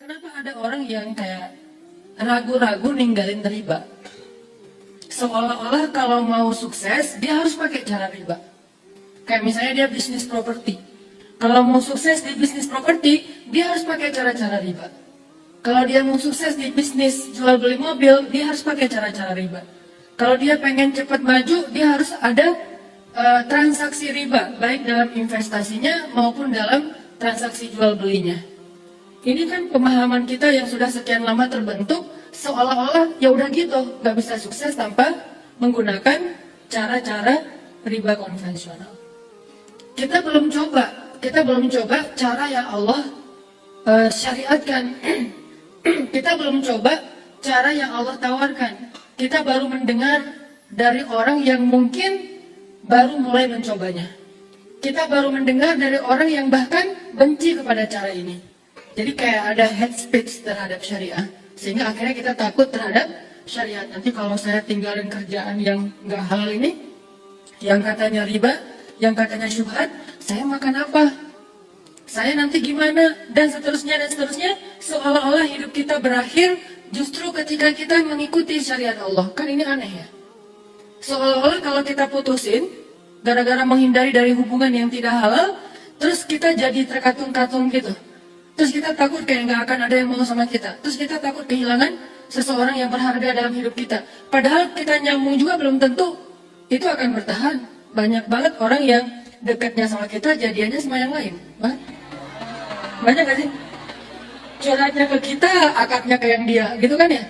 Kenapa ada orang yang kayak ragu-ragu ninggalin riba? Seolah-olah kalau mau sukses, dia harus pakai cara riba. Kayak misalnya dia bisnis properti. Kalau mau sukses di bisnis properti, dia harus pakai cara-cara riba. Kalau dia mau sukses di bisnis jual beli mobil, dia harus pakai cara-cara riba. Kalau dia pengen cepat maju, dia harus ada transaksi riba, baik dalam investasinya maupun dalam transaksi jual belinya. Ini kan pemahaman kita yang sudah sekian lama terbentuk, seolah-olah ya udah gitu, nggak bisa sukses tanpa menggunakan cara-cara riba konvensional. Kita belum coba cara yang Allah syariatkan. Kita belum coba cara yang Allah tawarkan. Kita baru mendengar dari orang yang mungkin baru mulai mencobanya. Kita baru mendengar dari orang yang bahkan benci kepada cara ini. Jadi kayak ada head speech terhadap syariah, sehingga akhirnya kita takut terhadap syariat. Nanti kalau saya tinggalin kerjaan yang nggak halal ini, yang katanya riba, yang katanya syubhat, saya makan apa? Saya nanti gimana? Dan seterusnya, seolah-olah hidup kita berakhir justru ketika kita mengikuti syariat Allah. Kan ini aneh ya? Seolah-olah kalau kita putusin, gara-gara menghindari dari hubungan yang tidak halal, terus kita jadi terkatung-katung gitu. Terus kita takut kayak nggak akan ada yang mau sama kita. Terus kita takut kehilangan seseorang yang berharga dalam hidup kita. Padahal kita nyambung juga belum tentu itu akan bertahan. Banyak banget orang yang dekatnya sama kita jadiannya sama yang lain. Banyak gak sih? Curhatnya ke kita, akadnya ke yang dia, gitu kan ya?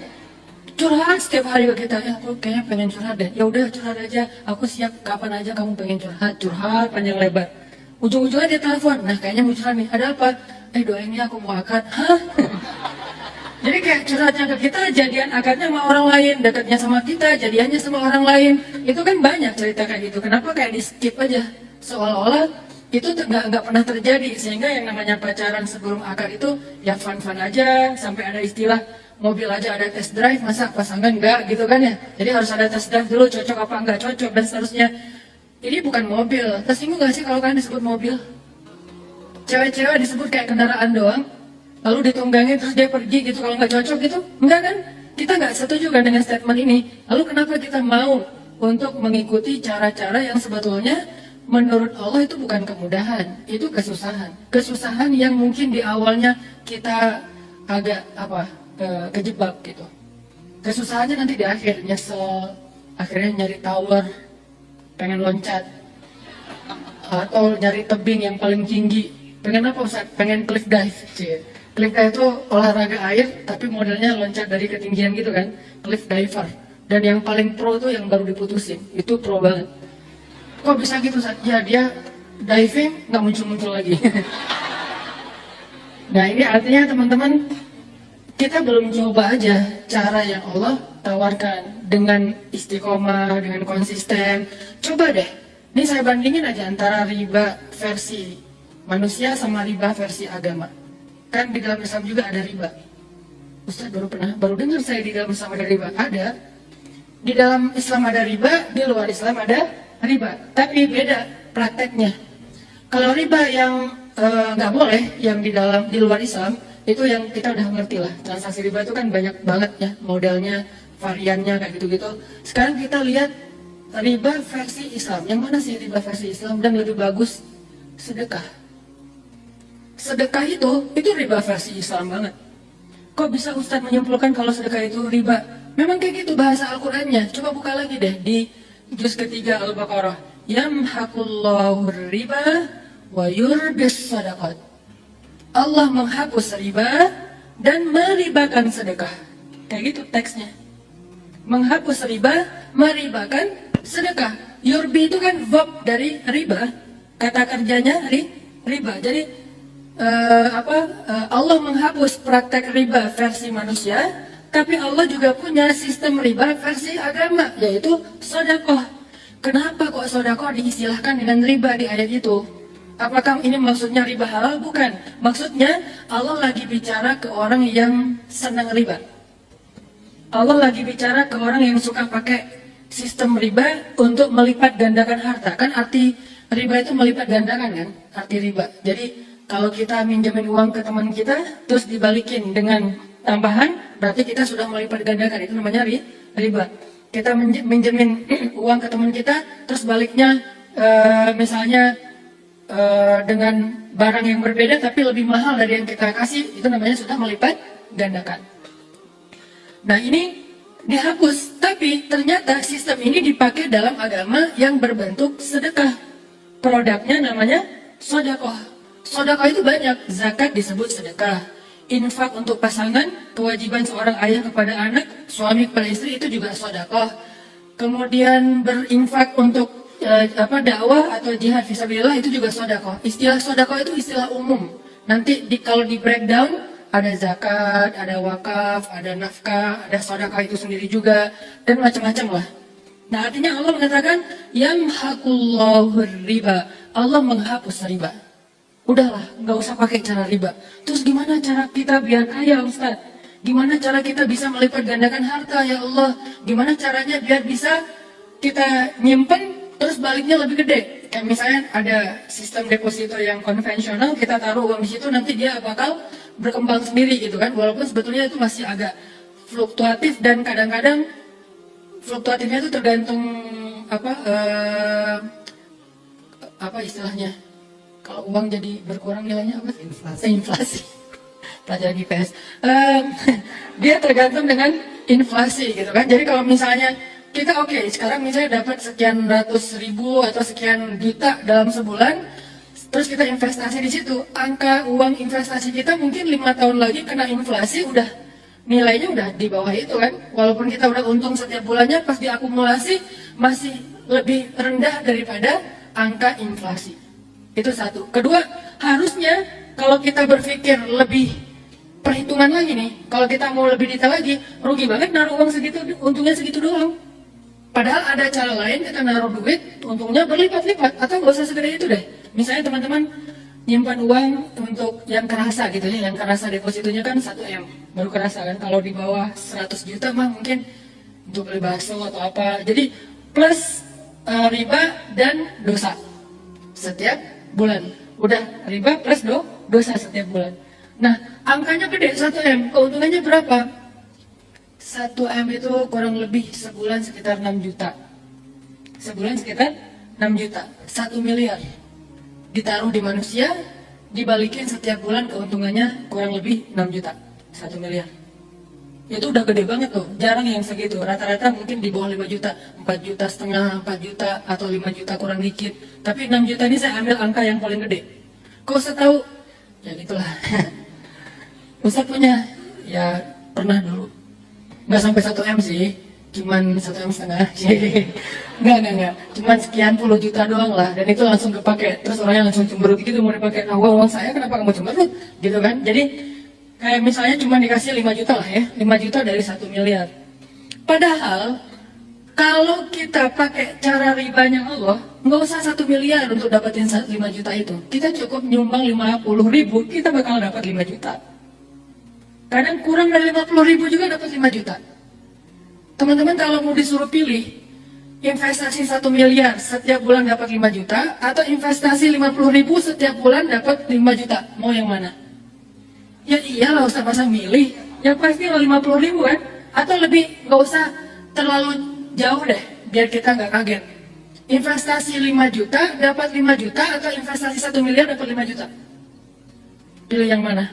Curhat setiap hari ke kita, ya aku kayaknya pengen curhat deh. Ya udah curhat aja, aku siap kapan aja kamu pengen curhat panjang lebar. Ujung-ujungnya dia telepon, nah kayaknya mau curhat nih, ada apa? Doain ya aku mau akad. Hah? Jadi kayak curhatnya ke kita, jadian akadnya sama orang lain, dekatnya sama kita, jadiannya sama orang lain. Itu kan banyak cerita kayak gitu. Kenapa kayak di skip aja? Seolah-olah itu nggak pernah terjadi, sehingga yang namanya pacaran sebelum akad itu ya fun-fun aja, sampai ada istilah mobil aja ada test drive, masa pasangan enggak gitu kan ya? Jadi harus ada test drive dulu, cocok apa enggak cocok dan seterusnya. Ini bukan mobil. Tersinggung nggak sih kalau kalian disebut mobil? Cewek-cewek disebut kayak kendaraan doang, lalu ditunggangin terus dia pergi gitu kalau nggak cocok gitu? Enggak kan? Kita nggak setuju kan dengan statement ini. Lalu kenapa kita mau untuk mengikuti cara-cara yang sebetulnya menurut Allah itu bukan kemudahan, itu kesusahan. Kesusahan yang mungkin di awalnya kita agak kejebak gitu. Kesusahannya nanti di akhir, nyesel, akhirnya nyari tower, pengen loncat, atau nyari tebing yang paling tinggi. Pengen apa Ustaz? Pengen cliff dive. Cliff dive itu olahraga air, tapi modelnya loncat dari ketinggian gitu kan, cliff diver. Dan yang paling pro tuh yang baru diputusin, itu pro banget. Kok bisa gitu Ustaz? Ya dia diving nggak muncul-muncul lagi. Nah ini artinya teman-teman, kita belum coba aja cara yang Allah tawarkan dengan istiqomah, dengan konsisten. Coba deh, ini saya bandingin aja antara riba versi manusia sama riba versi agama. Kan di dalam Islam juga ada riba. Ustaz baru dengar saya di dalam Islam ada riba. Ada. Di dalam Islam ada riba, di luar Islam ada riba. Tapi beda prakteknya. Kalau riba yang nggak boleh, yang di luar Islam, itu yang kita udah ngerti lah. Transaksi riba itu kan banyak banget ya, modelnya, variannya kayak gitu-gitu. Sekarang kita lihat riba versi Islam. Yang mana sih riba versi Islam dan lebih bagus? Sedekah. Sedekah itu riba versi Islam banget. Kok bisa Ustadz menyimpulkan kalau sedekah itu riba? Memang kayak gitu bahasa Al-Qur'annya. Coba buka lagi deh di juz ketiga Al-Baqarah. Yamhaqullahu riba wa yurbis sadaqat. Allah menghapus riba dan meribakan sedekah. Kayak gitu teksnya. Menghapus riba, meribakan sedekah. Yurbi itu kan verb dari riba. Kata kerjanya riba. Jadi Allah menghapus praktek riba versi manusia, tapi Allah juga punya sistem riba versi agama, yaitu sedekah. Kenapa kok sedekah diistilahkan dengan riba di ayat itu? Apakah ini maksudnya riba halal? Bukan. Maksudnya Allah lagi bicara ke orang yang senang riba. Allah lagi bicara ke orang yang suka pakai sistem riba untuk melipat gandakan harta. Kan arti riba itu melipat gandakan kan? Arti riba. Jadi Kalau kita minjemin uang ke teman kita, terus dibalikin dengan tambahan, berarti kita sudah melipat gandakan. Itu namanya riba. Kita minjemin uang ke teman kita, terus baliknya misalnya dengan barang yang berbeda tapi lebih mahal dari yang kita kasih, itu namanya sudah melipat gandakan. Nah ini dihapus, tapi ternyata sistem ini dipakai dalam agama yang berbentuk sedekah. Produknya namanya sodakoh. Sodakoh itu banyak, zakat disebut sedekah, infak untuk pasangan, kewajiban seorang ayah kepada anak, suami kepada istri itu juga sodakoh. Kemudian berinfak untuk dakwah atau jihad fisabilillah itu juga sodakoh. Istilah sodakoh itu istilah umum. Nanti kalau di breakdown ada zakat, ada wakaf, ada nafkah, ada sodakoh itu sendiri juga, dan macam-macam lah. Nah artinya Allah mengatakan yamhaqullahu riba, Allah menghapus riba. Udahlah, nggak usah pakai cara riba. Terus gimana cara kita biar kaya, Ustaz? Gimana cara kita bisa melipat gandakan harta, ya Allah? Gimana caranya biar bisa kita nyimpen terus baliknya lebih gede? Kayak misalnya ada sistem deposito yang konvensional, kita taruh uang di situ, nanti dia bakal berkembang sendiri gitu kan? Walaupun sebetulnya itu masih agak fluktuatif dan kadang-kadang fluktuatifnya itu tergantung apa istilahnya? Kalau uang jadi berkurang nilainya apa? Inflasi. Pelajaran IPS. Dia tergantung dengan inflasi gitu kan. Jadi kalau misalnya kita sekarang misalnya dapat sekian ratus ribu atau sekian juta dalam sebulan, terus kita investasi di situ, angka uang investasi kita mungkin 5 tahun lagi kena inflasi udah nilainya udah di bawah itu kan. Walaupun kita udah untung setiap bulannya, pas diakumulasi masih lebih rendah daripada angka inflasi. Itu satu. Kedua, harusnya kalau kita berpikir lebih perhitungan lagi nih, kalau kita mau lebih detail lagi, rugi banget naruh uang segitu, untungnya segitu doang. Padahal ada cara lain, kita naruh duit, untungnya berlipat-lipat, atau nggak usah segede itu deh. Misalnya teman-teman nyimpan uang untuk yang kerasa gitu ya, yang kerasa depositonya kan 1M, baru kerasa kan. Kalau di bawah 100 juta mah mungkin untuk beli bakso atau apa. Jadi plus riba dan dosa setiap bulan. Udah riba plus dosa setiap bulan. Nah, angkanya gede 1M, keuntungannya berapa? 1M itu kurang lebih sebulan sekitar 6 juta. Sebulan sekitar 6 juta. 1 miliar. Ditaruh di manusia, dibalikin setiap bulan keuntungannya kurang lebih 6 juta. 1 miliar. Itu udah gede banget tuh, jarang yang segitu. Rata-rata mungkin di bawah 5 juta, 4 juta setengah, 4 juta, atau 5 juta kurang dikit. Tapi 6 juta ini saya ambil angka yang paling gede. Kok saya tahu? Ya gitulah. Ustaz punya, ya pernah dulu. Nggak sampai 1M sih, cuman 1M setengah. Nggak. Cuman sekian puluh juta doang lah, dan itu langsung kepake. Terus orangnya langsung cemberut gitu, mau dipakai. Nah, uang saya kenapa kamu cemberut? Gitu kan, jadi kayak misalnya cuma dikasih 5 juta lah ya, 5 juta dari 1 miliar. Padahal, kalau kita pakai cara ribanya Allah, nggak usah 1 miliar untuk dapetin 5 juta itu. Kita cukup nyumbang 50 ribu, kita bakal dapat 5 juta. Kadang kurang dari 50 ribu juga dapat 5 juta. Teman-teman kalau mau disuruh pilih, investasi 1 miliar setiap bulan dapat 5 juta, atau investasi 50 ribu setiap bulan dapat 5 juta, mau yang mana? Ya iyalah, usah masa milih. Ya pasti 50 ribu kan? Atau lebih, nggak usah terlalu jauh deh, biar kita nggak kaget. Investasi 5 juta dapat 5 juta, atau investasi 1 miliar dapat 5 juta? Pilih yang mana?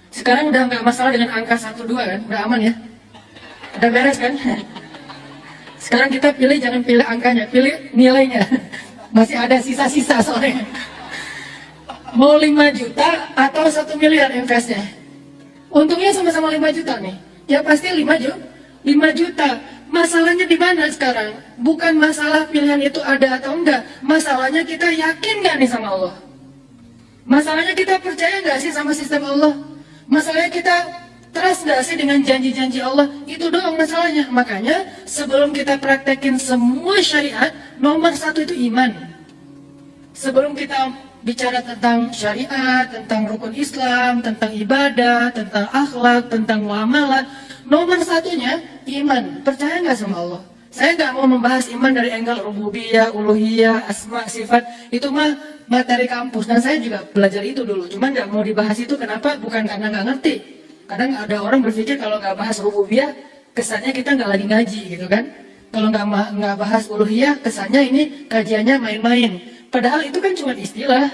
Sekarang udah nggak masalah dengan angka 1-2 kan? Udah aman ya? Udah beres kan? Sekarang kita pilih, jangan pilih angkanya, pilih nilainya. Masih ada sisa-sisa soalnya. Mau 5 juta atau 1 miliar investnya? Untungnya sama-sama 5 juta nih. Ya pasti 5 juta. Masalahnya di mana sekarang? Bukan masalah pilihan itu ada atau enggak. Masalahnya kita yakin nggak nih sama Allah? Masalahnya kita percaya nggak sih sama sistem Allah? Masalahnya kita trust nggak sih dengan janji-janji Allah? Itu doang masalahnya. Makanya sebelum kita praktekin semua syariat, nomor 1 itu iman. Sebelum kita bicara tentang syariat, tentang rukun Islam, tentang ibadah, tentang akhlak, tentang muamalah, nomor 1-nya iman. Percaya nggak sama Allah? Saya nggak mau membahas iman dari angle rububiyah, uluhiyah, asma, sifat. Itu mah materi kampus. Dan saya juga belajar itu dulu. Cuman nggak mau dibahas itu. Kenapa? Bukan karena nggak ngerti. Kadang ada orang berpikir kalau nggak bahas rububiyah, kesannya kita nggak lagi ngaji gitu kan. Kalau nggak bahas uluhiyah, kesannya ini kajiannya main-main. Padahal itu kan cuma istilah.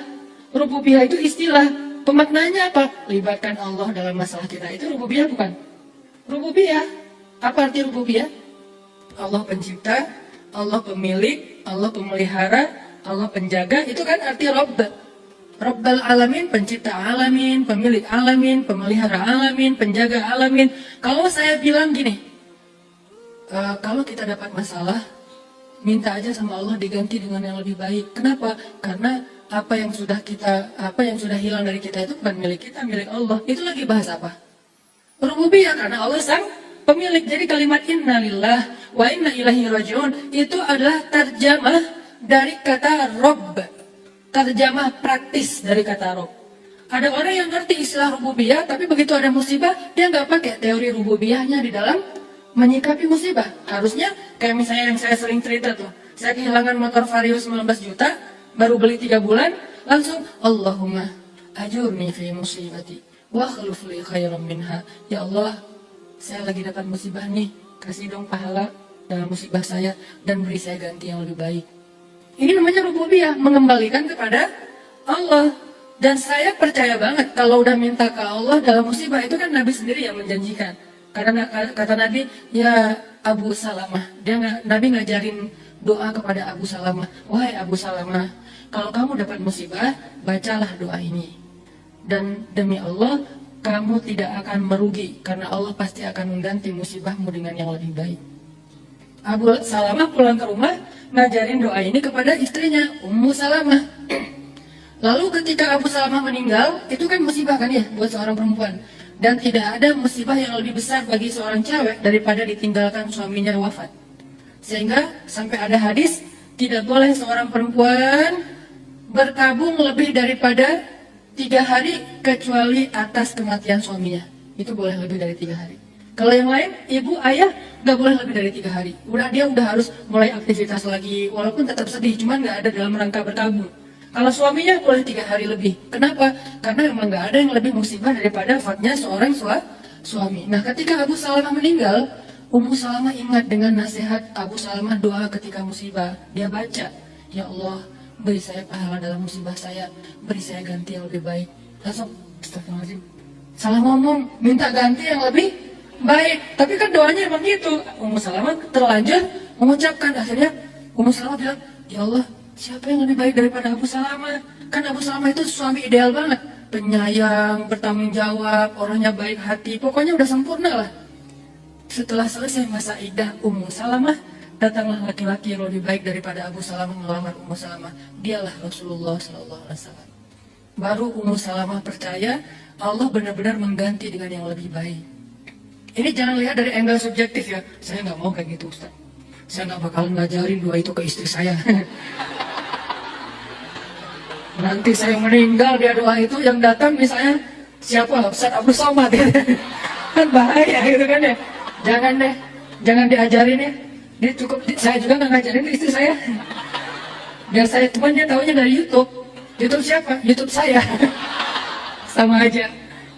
Rububiyah itu istilah. Pemaknanya apa? Libatkan Allah dalam masalah kita. Itu rububiyah bukan? Rububiyah. Apa arti rububiyah? Allah pencipta, Allah pemilik, Allah pemelihara, Allah penjaga, itu kan arti Rabb. Rabbal alamin, pencipta alamin, pemilik alamin, pemelihara alamin, penjaga alamin. Kalau saya bilang gini, kalau kita dapat masalah, minta aja sama Allah diganti dengan yang lebih baik. Kenapa? Karena apa yang sudah hilang dari kita itu bukan milik kita, milik Allah. Itu lagi bahas apa? Rububiyah, karena Allah sang pemilik. Jadi kalimat innalillah wa inna ilaihi rajiun itu adalah terjemah dari kata Rabb. Terjemah praktis dari kata Rabb. Ada orang yang ngerti istilah rububiyah, tapi begitu ada musibah, dia nggak pakai teori rububiyahnya di dalam menyikapi musibah. Harusnya kayak misalnya yang saya sering cerita tuh, saya kehilangan motor Vario 19 juta, baru beli 3 bulan, langsung Allahumma ajurni fi musibati wa akhlif li khairan minha. Ya Allah, saya lagi dapat musibah nih, kasih dong pahala dalam musibah saya dan beri saya ganti yang lebih baik. Ini namanya rububiyah, mengembalikan kepada Allah. Dan saya percaya banget kalau udah minta ke Allah dalam musibah, itu kan Nabi sendiri yang menjanjikan. Karena kata Nabi, ya Abu Salamah, Nabi ngajarin doa kepada Abu Salamah. Wahai Abu Salamah, kalau kamu dapat musibah, bacalah doa ini. Dan demi Allah, kamu tidak akan merugi, karena Allah pasti akan mengganti musibahmu dengan yang lebih baik. Abu Salamah pulang ke rumah, ngajarin doa ini kepada istrinya, Ummu Salamah. Lalu ketika Abu Salamah meninggal, itu kan musibah kan ya, buat seorang perempuan. Dan tidak ada musibah yang lebih besar bagi seorang cewek daripada ditinggalkan suaminya wafat. Sehingga sampai ada hadis, tidak boleh seorang perempuan berkabung lebih daripada 3 hari kecuali atas kematian suaminya. Itu boleh lebih dari 3 hari. Kalau yang lain, ibu, ayah, nggak boleh lebih dari 3 hari. Dia udah harus mulai aktivitas lagi, walaupun tetap sedih, cuman nggak ada dalam rangka berkabung. Kalau suaminya boleh 3 hari lebih. Kenapa? Karena memang nggak ada yang lebih musibah daripada wafatnya seorang suami. Nah, ketika Abu Salamah meninggal, Ummu Salamah ingat dengan nasihat Abu Salamah doa ketika musibah. Dia baca, ya Allah, beri saya pahala dalam musibah saya, beri saya ganti yang lebih baik. Langsung, astagfirullahaladzim, salah ngomong, minta ganti yang lebih baik. Tapi kan doanya emang gitu. Ummu Salamah terlanjur mengucapkan, akhirnya Ummu Salamah bilang, ya Allah, siapa yang lebih baik daripada Abu Salamah? Kan Abu Salamah itu suami ideal banget, penyayang, bertanggung jawab, orangnya baik hati, pokoknya udah sempurna lah. Setelah selesai masa iddah Ummu Salamah, datanglah laki-laki yang lebih baik daripada Abu Salamah melamar Ummu Salamah. Dialah Rasulullah SAW. Baru Ummu Salamah percaya Allah benar-benar mengganti dengan yang lebih baik. Ini jangan lihat dari angle subjektif ya. Saya nggak mau kayak gitu, Ustaz. Saya nggak bakalan ngajarin doa itu ke istri saya. Nanti saya meninggal, dia doa itu yang datang misalnya siapa? Ustaz Abdul Somad. Kan bahaya gitu kan ya. Jangan deh, jangan diajarin ya. Dia cukup, saya juga nggak ngajarin ke istri saya. Biar saya, cuman dia taunya dari YouTube. YouTube siapa? YouTube saya. Sama aja.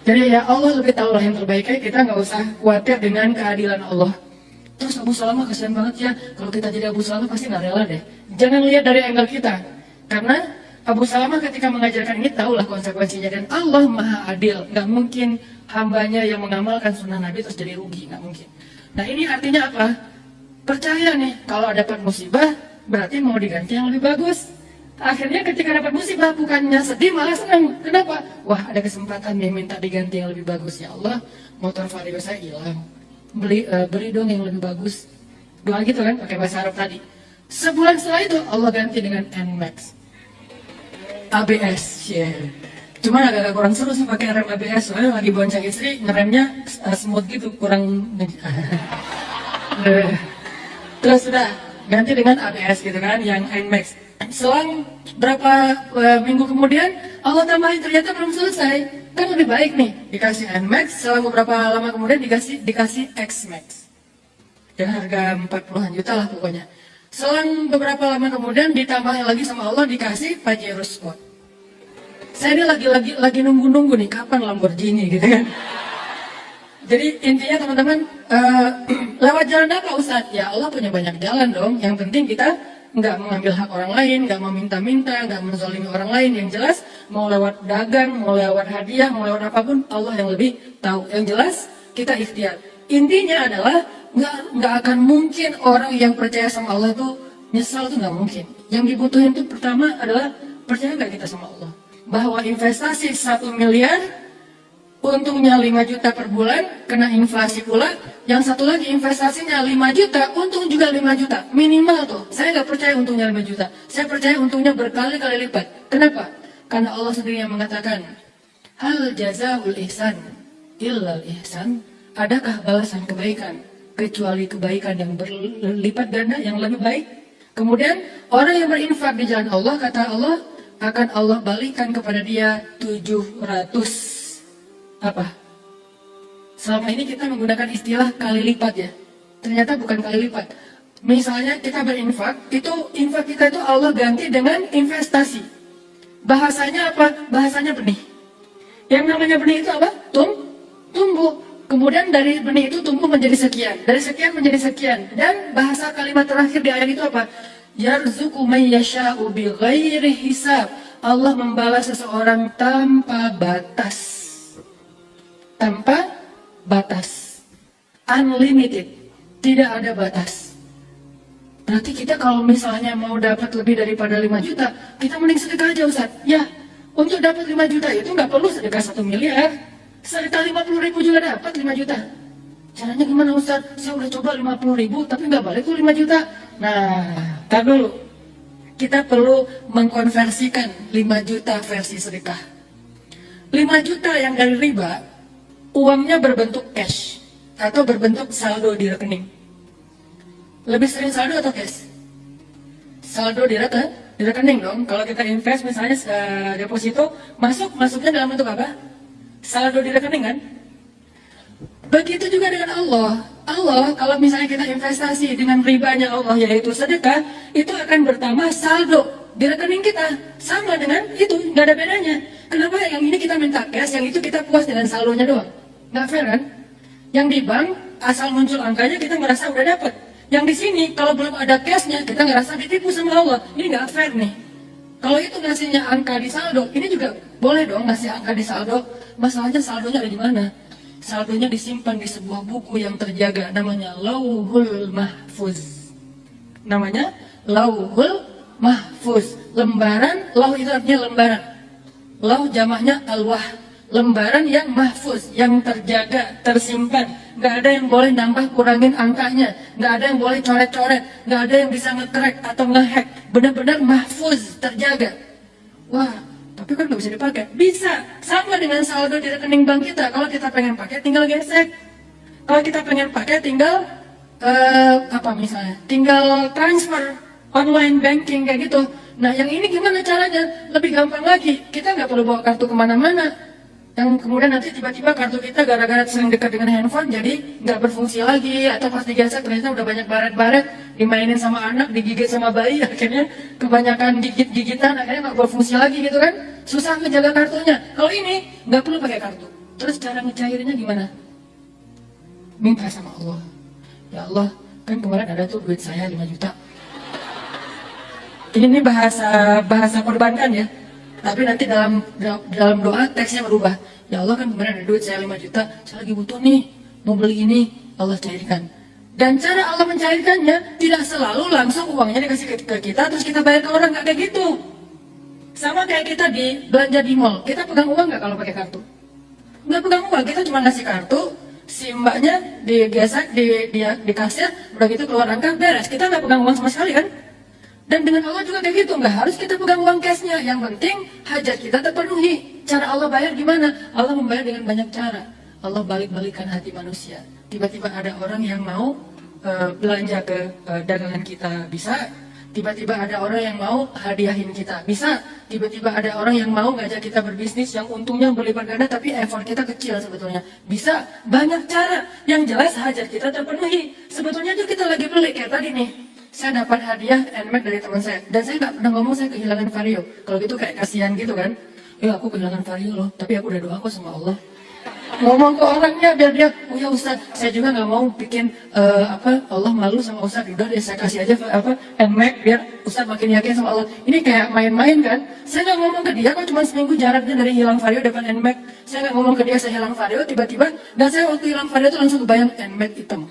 Jadi ya Allah lebih tahu lah yang terbaik. Kita nggak usah khawatir dengan keadilan Allah. Terus Abu Salamah kasihan banget ya. Kalau kita jadi Abu Salamah pasti nggak rela deh. Jangan lihat dari angle kita. Karena Abu Salamah ketika mengajarkan ini tahulah konsekuensinya. Dan Allah maha adil. Nggak mungkin hambanya yang mengamalkan sunnah Nabi terus jadi rugi. Nggak mungkin. Nah ini artinya apa? Percaya nih, kalau dapat musibah berarti mau diganti yang lebih bagus. Akhirnya ketika dapat musibah bukannya sedih malah senang. Kenapa? Wah, ada kesempatan nih minta diganti yang lebih bagus. Ya Allah, motor Vario saya hilang. Beri dong yang lebih bagus. Doa gitu kan, pakai bahasa Arab tadi. Sebulan setelah itu Allah ganti dengan NMAX ABS. Yeah. Cuma agak kurang seru sih pakai rem ABS. Soalnya lagi bonceng istri, ngeremnya smooth gitu, kurang. Terus sudah ganti dengan ABS gitu kan, yang NMAX. Selang berapa minggu kemudian Allah tambahin, ternyata belum selesai. Kan lebih baik nih dikasih NMAX. Selang beberapa lama kemudian dikasih XMAX. dengan harga 40-an juta lah pokoknya. Selang beberapa lama kemudian ditambah lagi sama Allah, dikasih Pajero Sport. Saya ini lagi nunggu nih kapan Lamborghini gitu kan. Jadi intinya teman-teman, lewat jalan apa Ustadz? Ya Allah punya banyak jalan dong. Yang penting kita nggak mengambil hak orang lain, nggak meminta-minta, nggak menzalimi orang lain. Yang jelas mau lewat dagang, mau lewat hadiah, mau lewat apapun, Allah yang lebih tahu. Yang jelas kita ikhtiar. Intinya adalah nggak akan mungkin orang yang percaya sama Allah itu nyesal, itu nggak mungkin. Yang dibutuhin itu pertama adalah percaya nggak kita sama Allah, bahwa investasi 1 miliar untungnya 5 juta per bulan, kena inflasi pula. Yang satu lagi investasinya 5 juta, untung juga 5 juta minimal tuh. Saya nggak percaya untungnya 5 juta, saya percaya untungnya berkali-kali lipat. Kenapa? Karena Allah sendiri yang mengatakan, hal jazaul ihsan illal ihsan. Adakah balasan kebaikan kecuali kebaikan yang berlipat ganda, yang lebih baik? Kemudian orang yang berinfak di jalan Allah, kata Allah, akan Allah balikan kepada dia 700 apa? Selama ini kita menggunakan istilah kali lipat ya. Ternyata bukan kali lipat. Misalnya kita berinfak, itu infak kita itu Allah ganti dengan investasi. Bahasanya apa? Bahasanya benih. Yang namanya benih itu apa? Tumbuh. Kemudian dari benih itu tumbuh menjadi sekian, dari sekian menjadi sekian. Dan bahasa kalimat terakhir di ayat itu apa? Yarzuqu may yasha'u bighairi hisab. Allah membalas seseorang tanpa batas. Tanpa batas. Unlimited. Tidak ada batas. Berarti kita kalau misalnya mau dapat lebih daripada 5 juta, kita mending sedekah aja Ustaz. Ya, untuk dapat 5 juta itu nggak perlu sedekah 1 miliar. Sedekah 50.000 juga dapat 5 juta. Caranya gimana Ustaz? Saya udah coba 50.000 tapi nggak balik tuh 5 juta. Nah, tar dulu. Kita perlu mengkonversikan 5 juta versi sedekah. 5 juta yang dari riba, uangnya berbentuk cash atau berbentuk saldo di rekening. Lebih sering saldo atau cash? Saldo di rekening dong. Kalau kita invest misalnya deposito, masuknya dalam bentuk apa? Saldo di rekening kan? Begitu juga dengan Allah. Allah kalau misalnya kita investasi dengan ribanya Allah yaitu sedekah, itu akan bertambah saldo di rekening kita. Sama dengan itu, nggak ada bedanya. Kenapa yang ini kita minta cash, yang itu kita puas dengan saldonya doang? Nggak fair kan? Yang di bank asal muncul angkanya kita merasa udah dapat. Yang di sini kalau belum ada cashnya kita ngerasa ditipu sama Allah. Ini nggak fair nih. Kalau itu ngasihnya angka di saldo, ini juga boleh dong ngasih angka di saldo. Masalahnya saldonya ada di mana? Saldonya disimpan di sebuah buku yang terjaga, namanya Lauhul Mahfuz. Namanya Lauhul Mahfuz. Lembaran, lauh itu artinya lembaran. Lauh jamaknya alwah. Lembaran yang mahfuz, yang terjaga, tersimpan. Nggak ada yang boleh nambah kurangin angkanya. Nggak ada yang boleh coret-coret. Nggak ada yang bisa nge-crack atau nge-hack. Benar-benar mahfuz, terjaga. Wah, tapi kan nggak bisa dipakai. Bisa, sama dengan saldo di rekening bank kita. Kalau kita pengen pakai, tinggal gesek. Kalau kita pengen pakai, tinggal tinggal transfer online banking kayak gitu. Nah, yang ini gimana caranya? Lebih gampang lagi. Kita nggak perlu bawa kartu kemana-mana. Yang kemudian nanti tiba-tiba kartu kita gara-gara sering dekat dengan handphone jadi nggak berfungsi lagi, atau pas digesek ternyata udah banyak baret-baret, dimainin sama anak, digigit sama bayi, akhirnya kebanyakan gigit-gigitan, akhirnya nggak berfungsi lagi gitu kan. Susah ngejaga kartunya. Kalau ini nggak perlu pakai kartu. Terus cara ngecairinnya gimana? Minta sama Allah. Ya Allah, kan kemarin ada tuh duit saya 5 juta. Ini bahasa perbankan ya. Tapi nanti dalam doa teksnya berubah. Ya Allah, kan kemarin ada duit saya 5 juta, saya lagi butuh nih, mau beli ini, Allah cairkan. Dan cara Allah mencairkannya tidak selalu langsung uangnya dikasih ke kita terus kita bayar ke orang, nggak kayak gitu. Sama kayak kita di belanja di mall, kita pegang uang nggak kalau pakai kartu? Nggak pegang uang, kita cuma ngasih kartu, si mbaknya digesek di kasir, udah gitu keluar angka, beres. Kita nggak pegang uang sama sekali kan? Dan dengan Allah juga kayak gitu, nggak harus kita pegang uang cashnya. Yang penting hajat kita terpenuhi. Cara Allah bayar gimana? Allah membayar dengan banyak cara. Allah balik-balikan hati manusia. Tiba-tiba ada orang yang mau belanja ke dagangan kita bisa. tiba-tiba ada orang yang mau hadiahin kita. Bisa tiba-tiba ada orang yang mau ngajak kita berbisnis yang untungnya berlipat ganda tapi effort kita kecil sebetulnya. Bisa banyak cara, yang jelas hajat kita terpenuhi. Sebetulnya itu kita lagi beli kayak tadi nih. Saya dapat hadiah NMAX dari teman saya dan saya nggak pernah ngomong saya kehilangan Vario. Kalau gitu kayak kasihan gitu kan. Ya aku kehilangan Vario loh, tapi aku udah doa kok sama Allah. Ngomong ke orangnya biar dia, oh ya Ustaz, saya juga nggak mau bikin Allah malu sama Ustaz. Udah deh saya kasih aja NMAX biar Ustaz makin yakin sama Allah. Ini kayak main-main kan? Saya nggak ngomong ke dia kok cuma seminggu jaraknya dari hilang Vario dapat NMAX. Saya nggak ngomong ke dia saya hilang Vario tiba-tiba dan saya waktu hilang Vario itu langsung kebayang NMAX hitam.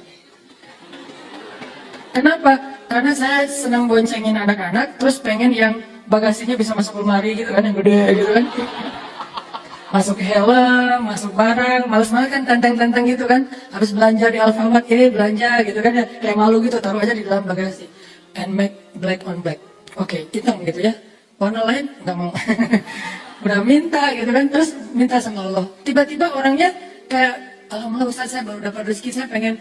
Kenapa? Karena saya senang boncengin anak-anak, terus pengen yang bagasinya bisa masuk lemari gitu kan, yang gede gitu kan. Masuk helm, masuk barang, males banget kan tantang-tantang gitu kan. Harus belanja di Alfamart, belanja gitu kan ya. Kayak malu gitu, taruh aja di dalam bagasi. NMAX black on black. Oke, hitam gitu ya. Warna lain nggak mau. Udah minta gitu kan, terus minta sama Allah. Tiba-tiba orangnya kayak, alhamdulillah Ustaz saya baru dapat rezeki, saya pengen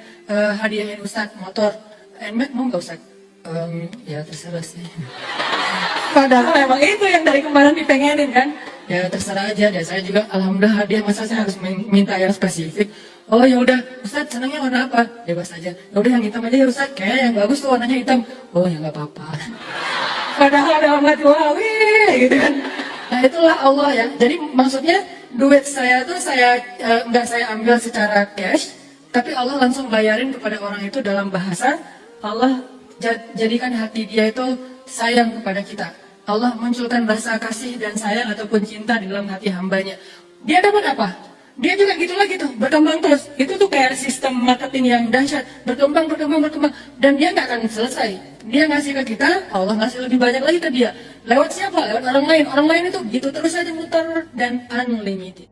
hadiahin Ustaz motor. NMAX mau nggak Ustaz? Ya terserah sih. Padahal emang itu yang dari kemarin dipengenin kan. Ya terserah aja deh, saya juga alhamdulillah hadiah, masa saya harus minta yang spesifik. Oh ya udah, Ustaz senangnya warna apa? Bebas aja. Ya udah yang hitam aja ya Ustaz, kayak yang bagus tuh warnanya hitam. Oh ya nggak apa-apa. Padahal ada amat wah gitu kan. Nah itulah Allah ya. Jadi maksudnya duit saya tuh saya nggak saya ambil secara cash, tapi Allah langsung bayarin kepada orang itu dalam bahasa Allah jadikan hati dia itu sayang kepada kita. Allah munculkan rasa kasih dan sayang ataupun cinta di dalam hati hambanya. Dia dapat apa? Dia juga gitu lagi tuh, berkembang terus. Itu tuh kayak sistem marketing yang dahsyat, berkembang. Dan dia nggak akan selesai. Dia ngasih ke kita, Allah ngasih lebih banyak lagi ke dia. Lewat siapa? Lewat orang lain. Orang lain itu gitu terus aja muter dan unlimited.